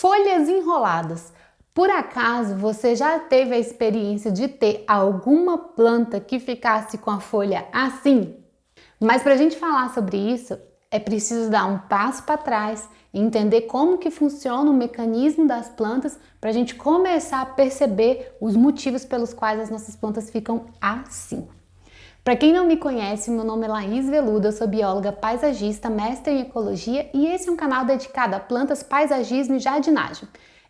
Folhas enroladas. Por acaso você já teve a experiência de ter alguma planta que ficasse com a folha assim? Mas para a gente falar sobre isso, é preciso dar um passo para trás e entender como que funciona o mecanismo das plantas para a gente começar a perceber os motivos pelos quais as nossas plantas ficam assim. Para quem não me conhece, meu nome é Laís Veludo, eu sou bióloga paisagista, mestre em ecologia e esse é um canal dedicado a plantas, paisagismo e jardinagem.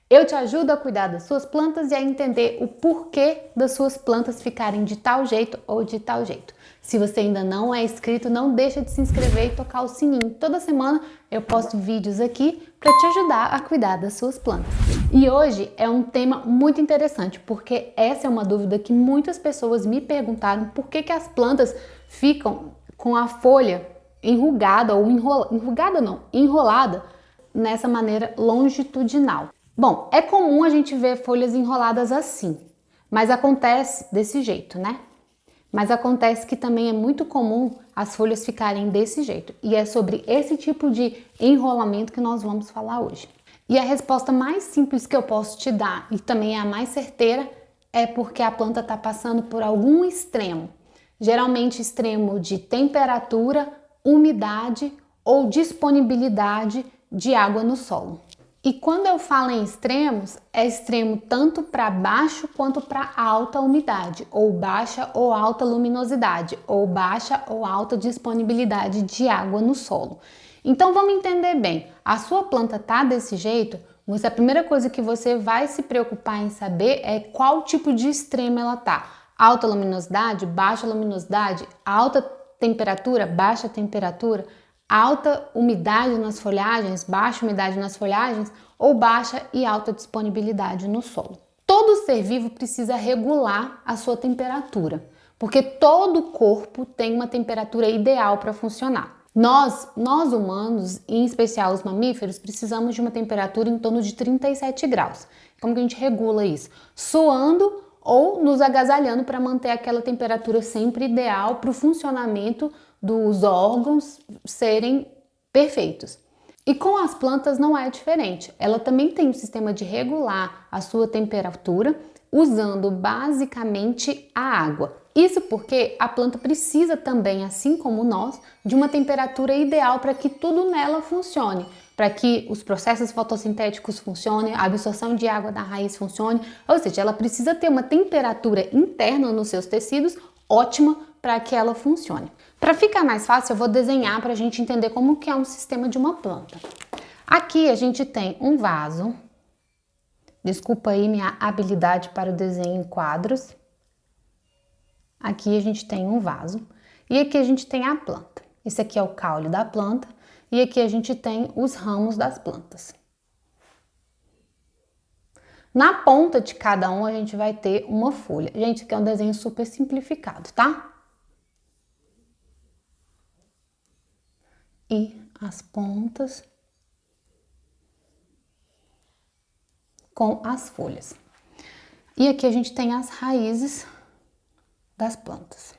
Eu te ajudo a cuidar das suas plantas e a entender o porquê das suas plantas ficarem de tal jeito ou de tal jeito. Se você ainda não é inscrito, não deixa de se inscrever e tocar o sininho. Toda semana eu posto vídeos aqui para te ajudar a cuidar das suas plantas. E hoje é um tema muito interessante, porque essa é uma dúvida que muitas pessoas me perguntaram, por que as plantas ficam com a folha enrugada ou enrolada nessa maneira longitudinal. Bom, é comum a gente ver folhas enroladas assim, mas acontece desse jeito, né? Mas acontece que também é muito comum as folhas ficarem desse jeito. E é sobre esse tipo de enrolamento que nós vamos falar hoje. E a resposta mais simples que eu posso te dar, e também é a mais certeira, é porque a planta está passando por algum extremo. Geralmente extremo de temperatura, umidade ou disponibilidade de água no solo. E quando eu falo em extremos, é extremo tanto para baixo quanto para alta umidade, ou baixa ou alta luminosidade, ou baixa ou alta disponibilidade de água no solo. Então vamos entender bem, a sua planta tá desse jeito, a primeira coisa que você vai se preocupar em saber é qual tipo de extremo ela tá. Alta luminosidade, baixa luminosidade, alta temperatura, baixa temperatura, alta umidade nas folhagens, baixa umidade nas folhagens ou baixa e alta disponibilidade no solo. Todo ser vivo precisa regular a sua temperatura, porque todo corpo tem uma temperatura ideal para funcionar. Nós humanos, em especial os mamíferos, precisamos de uma temperatura em torno de 37 graus. Como que a gente regula isso? Suando ou nos agasalhando para manter aquela temperatura sempre ideal para o funcionamento dos órgãos serem perfeitos. E com as plantas não é diferente. Ela também tem um sistema de regular a sua temperatura usando basicamente a água. Isso porque a planta precisa também, assim como nós, de uma temperatura ideal para que tudo nela funcione, para que os processos fotossintéticos funcionem, a absorção de água da raiz funcione, ou seja, ela precisa ter uma temperatura interna nos seus tecidos ótima para que ela funcione. Para ficar mais fácil, eu vou desenhar para a gente entender como que é um sistema de uma planta. Aqui a gente tem um vaso. Desculpa aí minha habilidade para o desenho em quadros. Aqui a gente tem um vaso e aqui a gente tem a planta. Esse aqui é o caule da planta e aqui a gente tem os ramos das plantas. Na ponta de cada um a gente vai ter uma folha. Gente, isso aqui é um desenho super simplificado, tá? E as pontas com as folhas. E aqui a gente tem as raízes das plantas.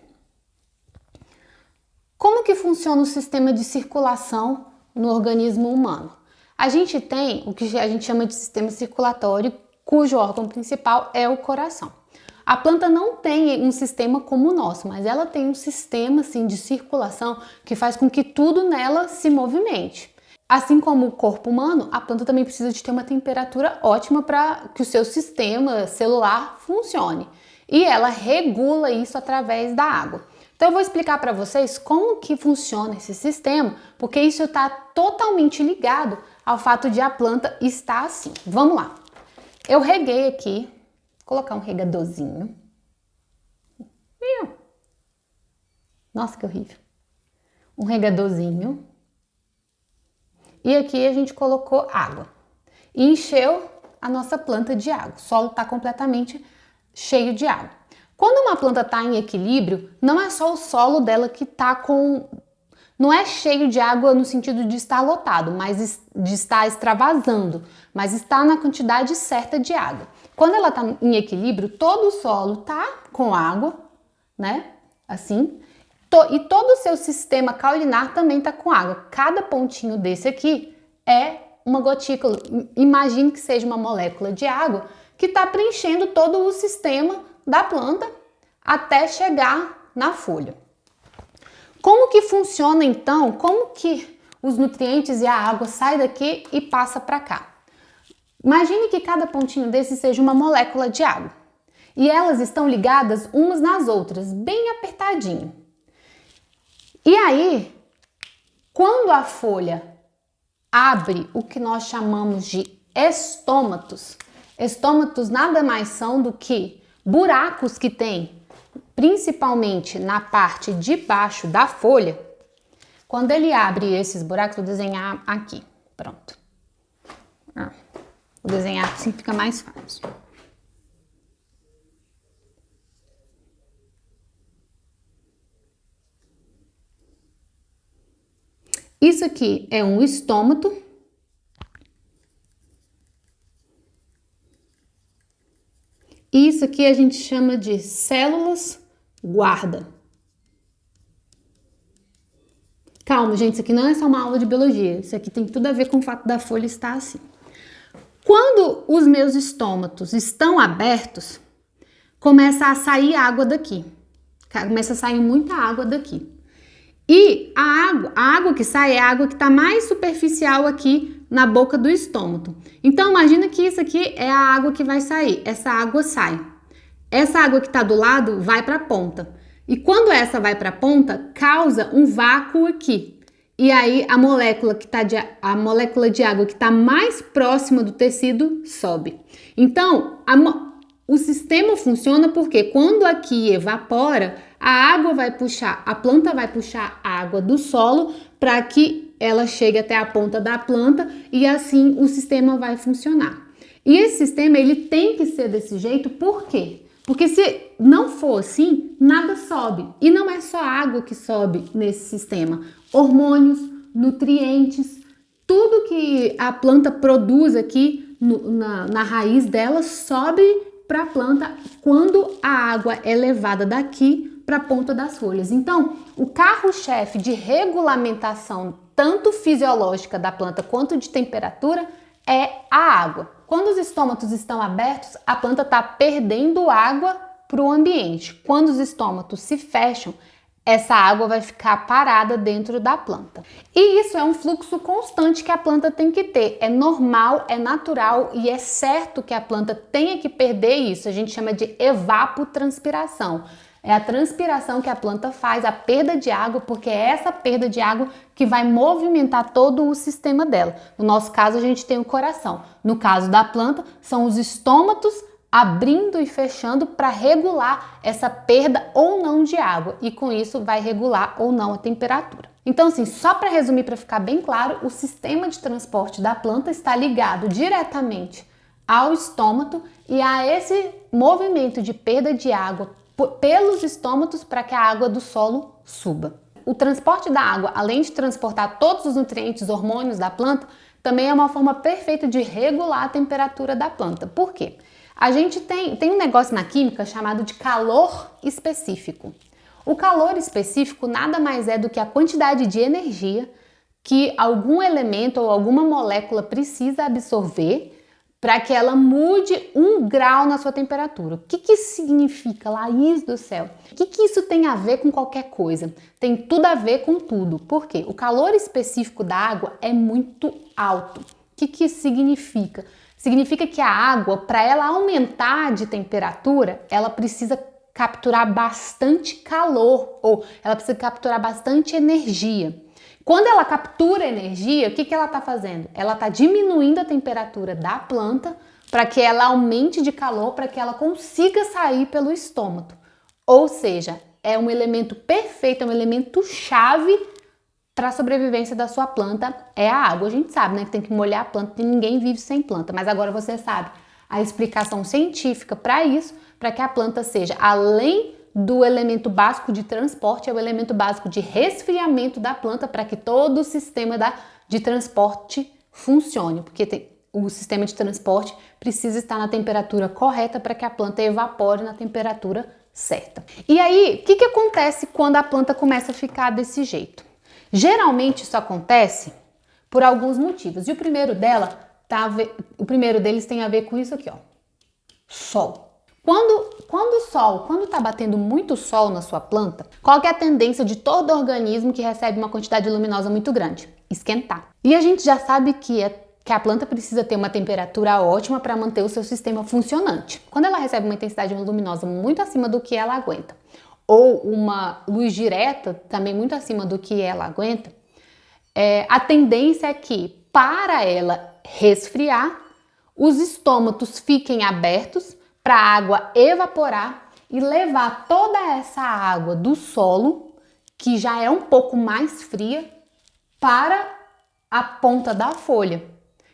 Como que funciona o sistema de circulação no organismo humano? A gente tem o que a gente chama de sistema circulatório, cujo órgão principal é o coração. A planta não tem um sistema como o nosso, mas ela tem um sistema assim, de circulação que faz com que tudo nela se movimente. Assim como o corpo humano, a planta também precisa de ter uma temperatura ótima para que o seu sistema celular funcione. E ela regula isso através da água. Então eu vou explicar para vocês como que funciona esse sistema, porque isso está totalmente ligado ao fato de a planta estar assim. Vamos lá. Eu reguei aqui. Colocar um regadorzinho. Nossa, que horrível. Um regadorzinho. E aqui a gente colocou água. E encheu a nossa planta de água. O solo está completamente cheio de água. Quando uma planta está em equilíbrio, não é só o solo dela que está com... Não é cheio de água no sentido de estar lotado, mas de estar extravasando, mas está na quantidade certa de água. Quando ela está em equilíbrio, todo o solo está com água, né? Assim. E todo o seu sistema caulinar também está com água. Cada pontinho desse aqui é uma gotícula, imagine que seja uma molécula de água que está preenchendo todo o sistema da planta até chegar na folha. Como que funciona então? Como que os nutrientes e a água saem daqui e passa para cá? Imagine que cada pontinho desse seja uma molécula de água e elas estão ligadas umas nas outras, bem apertadinho. E aí, quando a folha abre o que nós chamamos de estômatos, estômatos nada mais são do que buracos que tem, principalmente na parte de baixo da folha. Quando ele abre esses buracos, vou desenhar aqui, pronto. Vou desenhar assim, fica mais fácil. Isso aqui é um estômato. E isso aqui a gente chama de células guarda. Calma, gente, isso aqui não é só uma aula de biologia. Isso aqui tem tudo a ver com o fato da folha estar assim. Quando os meus estômatos estão abertos, começa a sair água daqui. Começa a sair muita água daqui. E a água que sai é a água que está mais superficial aqui na boca do estômato. Então, imagina que isso aqui é a água que vai sair. Essa água sai. Essa água que está do lado vai para a ponta. E quando essa vai para a ponta, causa um vácuo aqui. E aí a molécula de água que está mais próxima do tecido sobe. Então, o sistema funciona porque quando aqui evapora, a água vai puxar, a planta vai puxar a água do solo para que ela chegue até a ponta da planta e assim o sistema vai funcionar. E esse sistema ele tem que ser desse jeito, por quê? Porque se não for assim, nada sobe. E não é só água que sobe nesse sistema. Hormônios, nutrientes, tudo que a planta produz aqui na raiz dela sobe para a planta quando a água é levada daqui para a ponta das folhas. Então, o carro-chefe de regulamentação, tanto fisiológica da planta quanto de temperatura, é a água. Quando os estômatos estão abertos, a planta está perdendo água para o ambiente. Quando os estômatos se fecham, essa água vai ficar parada dentro da planta. E isso é um fluxo constante que a planta tem que ter. É normal, é natural e é certo que a planta tenha que perder isso. A gente chama de evapotranspiração. É a transpiração que a planta faz, a perda de água, porque é essa perda de água que vai movimentar todo o sistema dela. No nosso caso, a gente tem o coração. No caso da planta, são os estômatos abrindo e fechando para regular essa perda ou não de água. E com isso vai regular ou não a temperatura. Então, assim, só para resumir, para ficar bem claro, o sistema de transporte da planta está ligado diretamente ao estômato e a esse movimento de perda de água pelos estômatos para que a água do solo suba. O transporte da água, além de transportar todos os nutrientes, hormônios da planta, também é uma forma perfeita de regular a temperatura da planta. Por quê? A gente tem um negócio na química chamado de calor específico. O calor específico nada mais é do que a quantidade de energia que algum elemento ou alguma molécula precisa absorver para que ela mude 1 grau na sua temperatura. O que isso significa, Laís do céu? O que isso tem a ver com qualquer coisa? Tem tudo a ver com tudo. Por quê? O calor específico da água é muito alto. O que isso significa? Significa que a água, para ela aumentar de temperatura, ela precisa capturar bastante calor ou ela precisa capturar bastante energia. Quando ela captura energia, o que ela está fazendo? Ela está diminuindo a temperatura da planta para que ela aumente de calor, para que ela consiga sair pelo estômago. Ou seja, é um elemento perfeito, é um elemento chave para a sobrevivência da sua planta, é a água. A gente sabe, né, que tem que molhar a planta, ninguém vive sem planta, mas agora você sabe a explicação científica para isso, para que a planta seja, além do elemento básico de transporte, é o elemento básico de resfriamento da planta para que todo o sistema de transporte funcione, porque o sistema de transporte precisa estar na temperatura correta para que a planta evapore na temperatura certa. E aí, o que acontece quando a planta começa a ficar desse jeito? Geralmente isso acontece por alguns motivos. E o primeiro deles tem a ver com isso aqui, ó. Sol. Quando está batendo muito sol na sua planta, qual que é a tendência de todo organismo que recebe uma quantidade luminosa muito grande? Esquentar. E a gente já sabe que a planta precisa ter uma temperatura ótima para manter o seu sistema funcionante. Quando ela recebe uma intensidade luminosa muito acima do que ela aguenta, ou uma luz direta também muito acima do que ela aguenta, a tendência é que, para ela resfriar, os estômatos fiquem abertos para a água evaporar e levar toda essa água do solo, que já é um pouco mais fria, para a ponta da folha.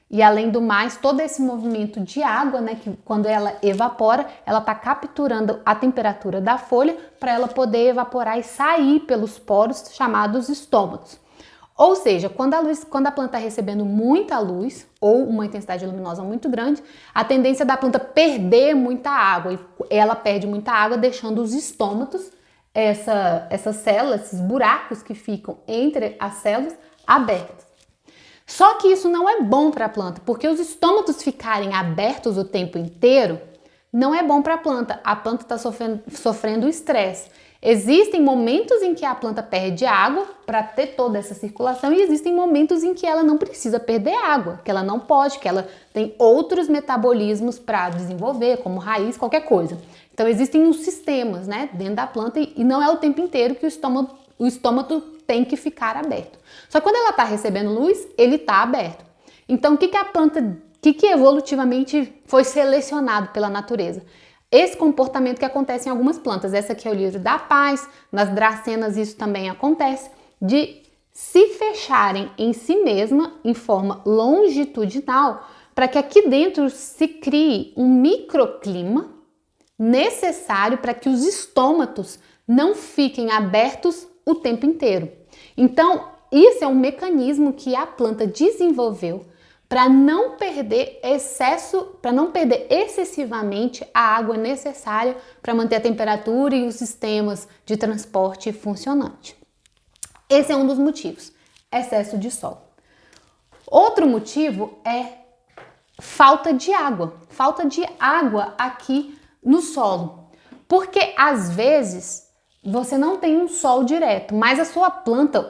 E além do mais, todo esse movimento de água, né, que quando ela evapora, ela está capturando a temperatura da folha para ela poder evaporar e sair pelos poros chamados estômatos. Ou seja, quando a planta está recebendo muita luz ou uma intensidade luminosa muito grande, a tendência da planta perder muita água, e ela perde muita água deixando os estômatos, essas células, esses buracos que ficam entre as células, abertos. Só que isso não é bom para a planta, porque os estômatos ficarem abertos o tempo inteiro não é bom para a planta está sofrendo estresse. Existem momentos em que a planta perde água para ter toda essa circulação e existem momentos em que ela não precisa perder água, que ela não pode, que ela tem outros metabolismos para desenvolver, como raiz, qualquer coisa. Então existem os sistemas, né, dentro da planta e não é o tempo inteiro que o estômago tem que ficar aberto. Só que quando ela está recebendo luz, ele está aberto. Então o que evolutivamente foi selecionado pela natureza? Esse comportamento que acontece em algumas plantas. Essa aqui é o lírio da paz, nas dracenas isso também acontece, de se fecharem em si mesma em forma longitudinal para que aqui dentro se crie um microclima necessário para que os estômatos não fiquem abertos o tempo inteiro. Então, isso é um mecanismo que a planta desenvolveu para não perder excessivamente a água necessária para manter a temperatura e os sistemas de transporte funcionantes. Esse é um dos motivos, excesso de sol. Outro motivo é falta de água aqui no solo, porque às vezes você não tem um sol direto, mas a sua planta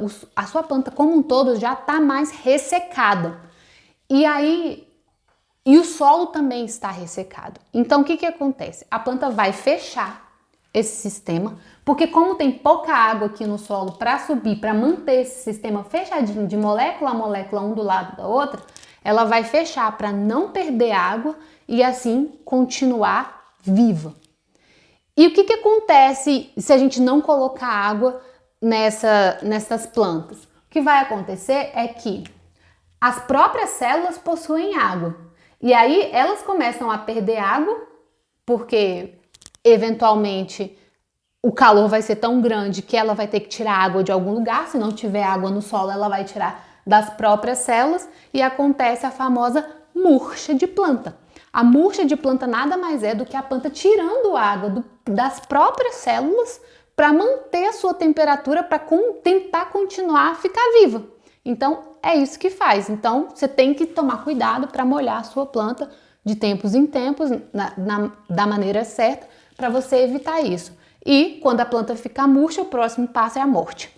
como um todo já está mais ressecada. E o solo também está ressecado. Então, o que acontece? A planta vai fechar esse sistema, porque como tem pouca água aqui no solo para subir, para manter esse sistema fechadinho de molécula a molécula, um do lado da outra, ela vai fechar para não perder água e assim continuar viva. E o que acontece se a gente não colocar água nessas plantas? O que vai acontecer é que as próprias células possuem água e aí elas começam a perder água porque eventualmente o calor vai ser tão grande que ela vai ter que tirar água de algum lugar. Se não tiver água no solo, ela vai tirar das próprias células e acontece a famosa murcha de planta. A murcha de planta nada mais é do que a planta tirando água das próprias células para manter a sua temperatura, para tentar continuar a ficar viva. Então, é isso que faz. Então, você tem que tomar cuidado para molhar a sua planta de tempos em tempos, da maneira certa, para você evitar isso. E, quando a planta ficar murcha, o próximo passo é a morte.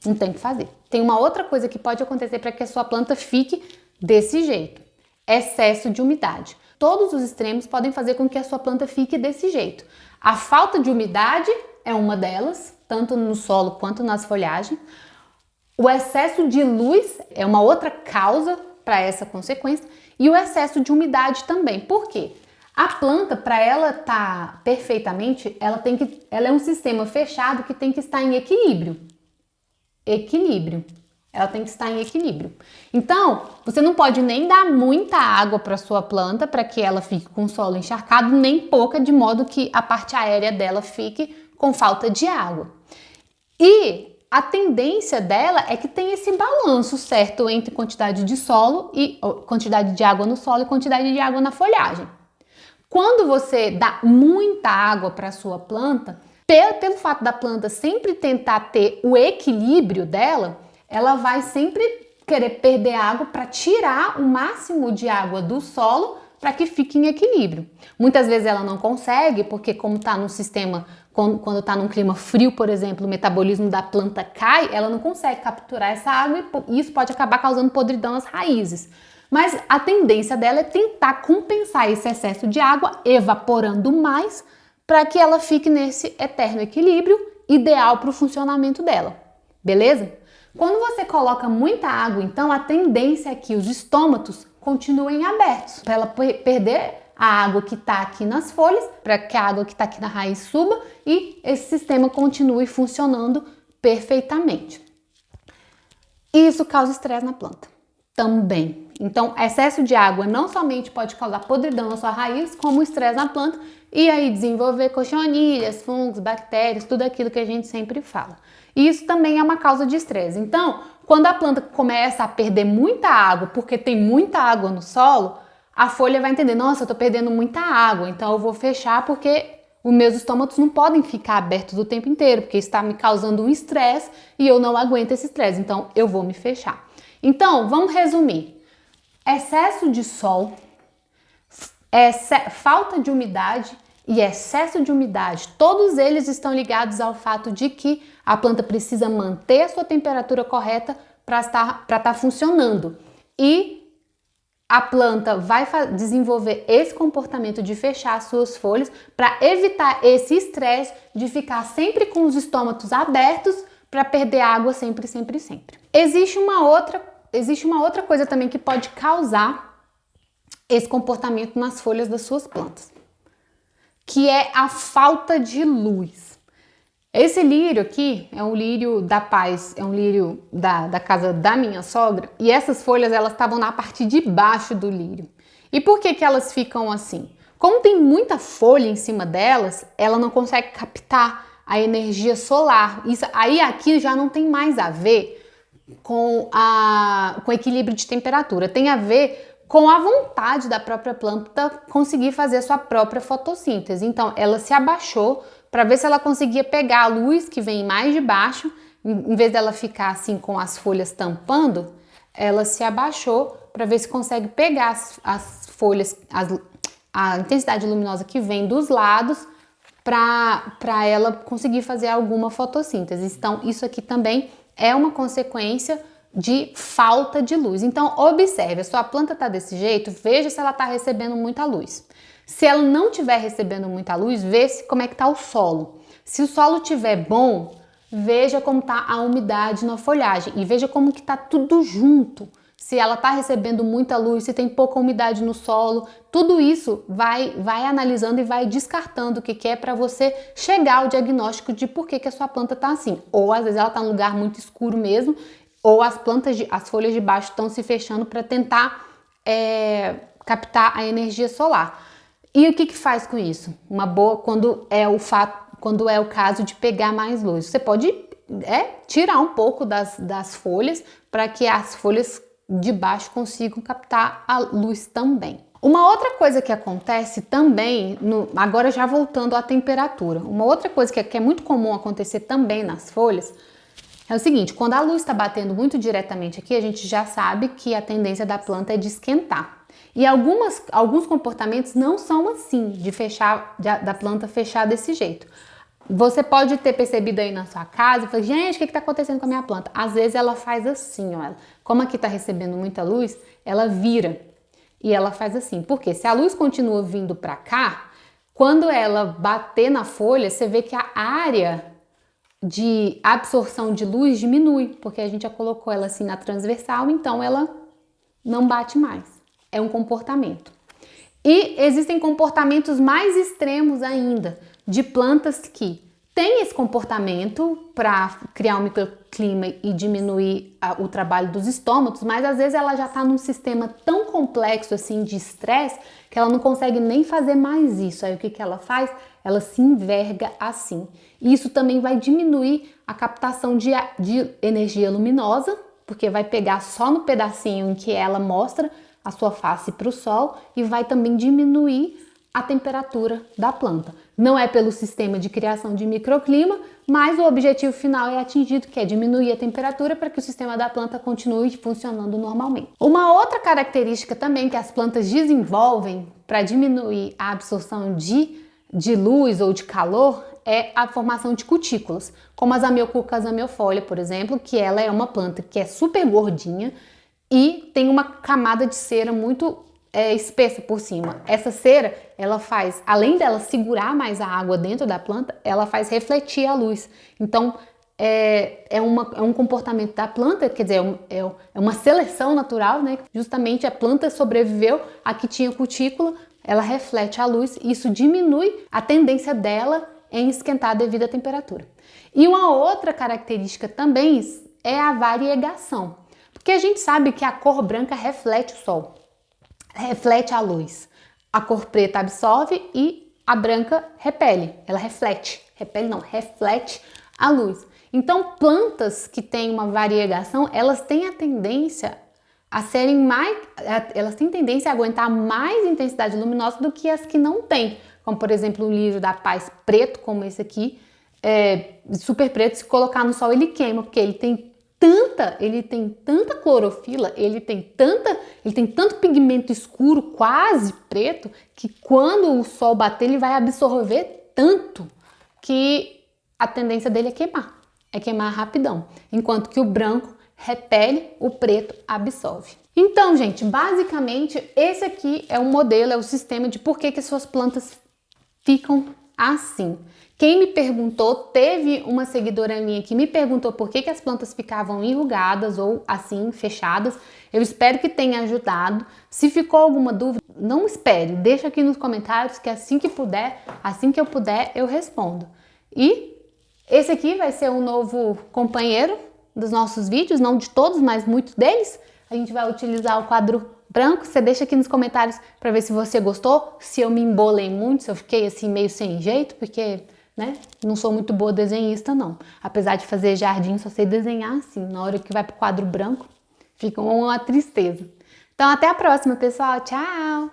Não tem o que fazer. Tem uma outra coisa que pode acontecer para que a sua planta fique desse jeito. Excesso de umidade. Todos os extremos podem fazer com que a sua planta fique desse jeito. A falta de umidade é uma delas, tanto no solo quanto nas folhagens. O excesso de luz é uma outra causa para essa consequência e o excesso de umidade também. Por quê? A planta, para ela estar perfeitamente, ela é um sistema fechado que tem que estar em equilíbrio. Ela tem que estar em equilíbrio. Então, você não pode nem dar muita água para sua planta para que ela fique com o solo encharcado, nem pouca, de modo que a parte aérea dela fique com falta de água. E a tendência dela é que tem esse balanço certo entre quantidade de água no solo e quantidade de água na folhagem. Quando você dá muita água para a sua planta, pelo fato da planta sempre tentar ter o equilíbrio dela, ela vai sempre querer perder água para tirar o máximo de água do solo para que fique em equilíbrio. Muitas vezes ela não consegue, porque como está no sistema, quando está num clima frio, por exemplo, o metabolismo da planta cai, ela não consegue capturar essa água e isso pode acabar causando podridão às raízes. Mas a tendência dela é tentar compensar esse excesso de água, evaporando mais, para que ela fique nesse eterno equilíbrio ideal para o funcionamento dela. Beleza? Quando você coloca muita água, então a tendência é que os estômatos continuem abertos, para ela perder a água que está aqui nas folhas, para que a água que está aqui na raiz suba e esse sistema continue funcionando perfeitamente. Isso causa estresse na planta também. Então, excesso de água não somente pode causar podridão na sua raiz, como estresse na planta e aí desenvolver cochonilhas, fungos, bactérias, tudo aquilo que a gente sempre fala. E isso também é uma causa de estresse. Então, quando a planta começa a perder muita água, porque tem muita água no solo, a folha vai entender, nossa, eu tô perdendo muita água, então eu vou fechar porque os meus estômatos não podem ficar abertos o tempo inteiro, porque isso está me causando um estresse e eu não aguento esse estresse, então eu vou me fechar. Então, vamos resumir. Excesso de sol, falta de umidade e excesso de umidade, todos eles estão ligados ao fato de que a planta precisa manter a sua temperatura correta para estar funcionando. E a planta vai desenvolver esse comportamento de fechar suas folhas para evitar esse estresse de ficar sempre com os estômatos abertos para perder água sempre, sempre, sempre. Existe uma outra coisa também que pode causar esse comportamento nas folhas das suas plantas, que é a falta de luz. Esse lírio aqui é um lírio da paz, é um lírio da casa da minha sogra, e essas folhas elas estavam na parte de baixo do lírio. E por que elas ficam assim? Como tem muita folha em cima delas, ela não consegue captar a energia solar. Isso aí aqui já não tem mais a ver com equilíbrio de temperatura, tem a ver com a vontade da própria planta conseguir fazer a sua própria fotossíntese. Então, ela se abaixou para ver se ela conseguia pegar a luz que vem mais de baixo, em vez dela ficar assim com as folhas tampando, ela se abaixou para ver se consegue pegar as folhas, a intensidade luminosa que vem dos lados para ela conseguir fazer alguma fotossíntese. Então, isso aqui também é uma consequência de falta de luz. Então, observe, a sua planta está desse jeito, veja se ela está recebendo muita luz. Se ela não estiver recebendo muita luz, veja como é que está o solo. Se o solo estiver bom, veja como está a umidade na folhagem e veja como que está tudo junto. Se ela está recebendo muita luz, se tem pouca umidade no solo, tudo isso vai analisando e vai descartando o que é para você chegar ao diagnóstico de por que a sua planta está assim. Ou às vezes ela está num lugar muito escuro mesmo, ou as folhas de baixo estão se fechando para tentar captar a energia solar. E o que faz com isso? Uma boa, quando é o caso de pegar mais luz. Você pode tirar um pouco das folhas para que as folhas de baixo consigam captar a luz também. Uma outra coisa que acontece também, agora já voltando à temperatura, uma outra coisa que é muito comum acontecer também nas folhas é o seguinte: quando a luz está batendo muito diretamente aqui, a gente já sabe que a tendência da planta é de esquentar. E alguns comportamentos não são assim, da planta fechar desse jeito. Você pode ter percebido aí na sua casa e falar, gente, o que está acontecendo com a minha planta? Às vezes ela faz assim, ó. Como aqui está recebendo muita luz, ela vira e ela faz assim. Porque se a luz continua vindo para cá, quando ela bater na folha, você vê que a área de absorção de luz diminui, porque a gente já colocou ela assim na transversal, então ela não bate mais. É um comportamento. E existem comportamentos mais extremos ainda, de plantas que têm esse comportamento para criar um microclima e diminuir o trabalho dos estômatos, mas às vezes ela já está num sistema tão complexo assim de estresse que ela não consegue nem fazer mais isso. Aí o que ela faz? Ela se enverga assim. E isso também vai diminuir a captação de energia luminosa, porque vai pegar só no pedacinho em que ela mostra a sua face para o sol e vai também diminuir a temperatura da planta. Não é pelo sistema de criação de microclima, mas o objetivo final é atingido, que é diminuir a temperatura para que o sistema da planta continue funcionando normalmente. Uma outra característica também que as plantas desenvolvem para diminuir a absorção de luz ou de calor é a formação de cutículas, como as Amiocucas ameifolia, por exemplo, que ela é uma planta que é super gordinha e tem uma camada de cera muito espessa por cima. Essa cera, ela faz, além dela segurar mais a água dentro da planta, ela faz refletir a luz. Então, é um comportamento da planta, quer dizer, é uma seleção natural, né? Justamente a planta sobreviveu a que tinha cutícula, ela reflete a luz e isso diminui a tendência dela em esquentar devido à temperatura. E uma outra característica também é a variegação, porque a gente sabe que a cor branca reflete o sol, reflete a luz. A cor preta absorve e a branca repele. Ela reflete. Repele não, reflete a luz. Então, plantas que têm uma variegação, elas têm a tendência a serem mais... Elas têm tendência a aguentar mais intensidade luminosa do que as que não têm. Como, por exemplo, o lírio da paz preto, como esse aqui, super preto, se colocar no sol ele queima, porque ele tem tanta clorofila, ele tem tanto pigmento escuro, quase preto, que quando o sol bater, ele vai absorver tanto que a tendência dele é queimar rapidão. Enquanto que o branco repele, o preto absorve. Então, gente, basicamente, esse aqui é o modelo, é o sistema de por que suas plantas ficam assim. Quem me perguntou, teve uma seguidora minha que me perguntou por que as plantas ficavam enrugadas ou assim, fechadas. Eu espero que tenha ajudado. Se ficou alguma dúvida, não espere, deixa aqui nos comentários que assim que eu puder, eu respondo. E esse aqui vai ser um novo companheiro dos nossos vídeos, não de todos, mas muitos deles. A gente vai utilizar o quadro branco. Você deixa aqui nos comentários para ver se você gostou, se eu me embolei muito, se eu fiquei assim meio sem jeito, porque... né? Não sou muito boa desenhista, não. Apesar de fazer jardim, só sei desenhar assim. Na hora que vai pro quadro branco, fica uma tristeza. Então, até a próxima, pessoal. Tchau!